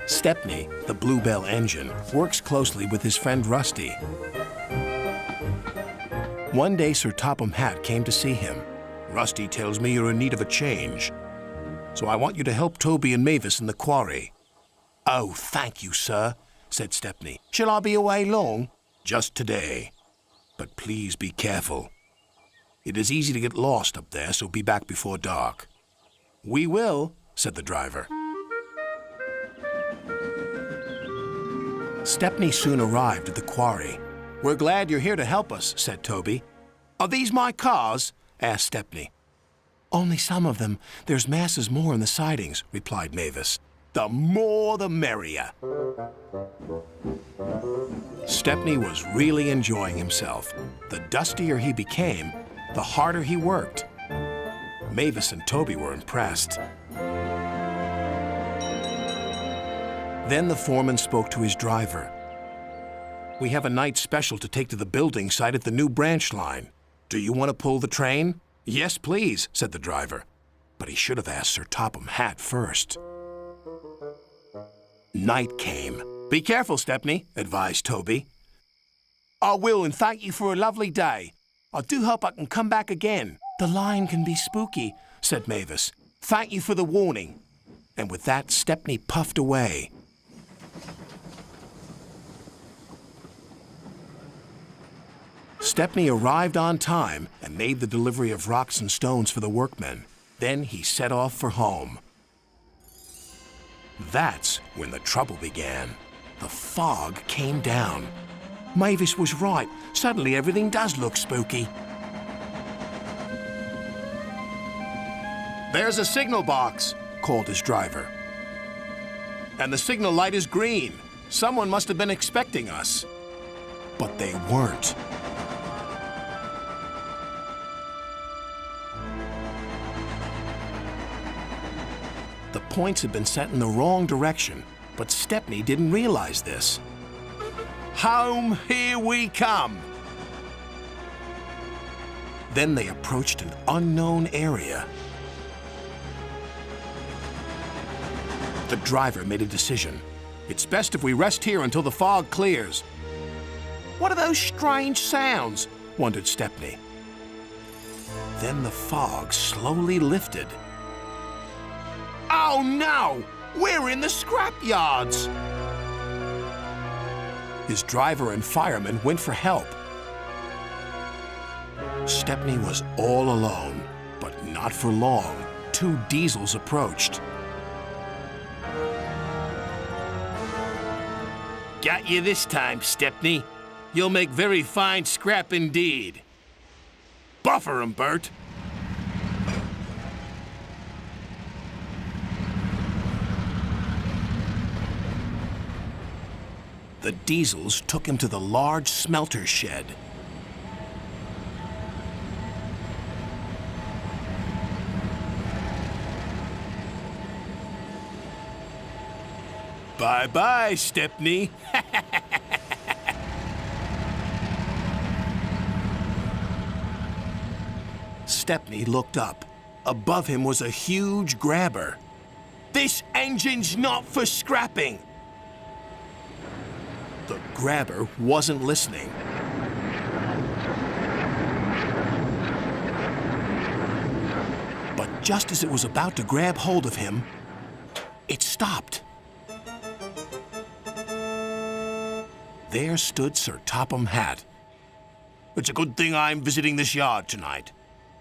Stepney, the Bluebell engine, works closely with his friend Rusty. One day, Sir Topham Hatt came to see him. "Rusty tells me you're in need of a change, so I want you to help Toby and Mavis in the quarry." "Oh, thank you, sir," said Stepney. "Shall I be away long?" "Just today. But please be careful. It is easy to get lost up there, so be back before dark." "We will," said the driver. Stepney soon arrived at the quarry. "We're glad you're here to help us," said Toby. "Are these my cars?" asked Stepney. "Only some of them. There's masses more in the sidings," replied Mavis. "The more the merrier." Stepney was really enjoying himself. The dustier he became, the harder he worked. Mavis and Toby were impressed. Then the foreman spoke to his driver. "We have a night special to take to the building site at the new branch line. Do you want to pull the train?" "Yes, please," said the driver. But he should have asked Sir Topham Hatt first. Night came. "Be careful, Stepney," advised Toby. "I will, and thank you for a lovely day. I do hope I can come back again." "The line can be spooky," said Mavis. "Thank you for the warning." And with that, Stepney puffed away. Stepney arrived on time and made the delivery of rocks and stones for the workmen. Then he set off for home. That's when the trouble began. The fog came down. Mavis was right. Suddenly everything does look spooky. "There's a signal box," called his driver. "And the signal light is green. Someone must have been expecting us." But they weren't. The points had been set in the wrong direction, but Stepney didn't realize this. "Home, here we come!" Then they approached an unknown area. The driver made a decision. "It's best if we rest here until the fog clears." "What are those strange sounds?" wondered Stepney. Then the fog slowly lifted. "Oh no! We're in the scrap yards!" His driver and firemen went for help. Stepney was all alone, but not for long. 2 diesels approached. "Got you this time, Stepney. You'll make very fine scrap indeed." "Buffer 'em, Bert." The diesels took him to the large smelter shed. "Bye-bye, Stepney." Stepney looked up. Above him was a huge grabber. "This engine's not for scrapping." The grabber wasn't listening. But just as it was about to grab hold of him, it stopped. There stood Sir Topham Hatt. "It's a good thing I'm visiting this yard tonight.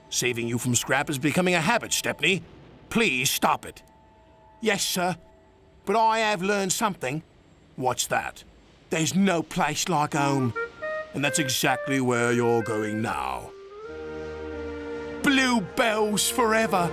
Saving you from scrap is becoming a habit, Stepney. Please stop it." "Yes, sir. But I have learned something." "What's that?" "There's no place like home." "And that's exactly where you're going now." "Bluebells forever."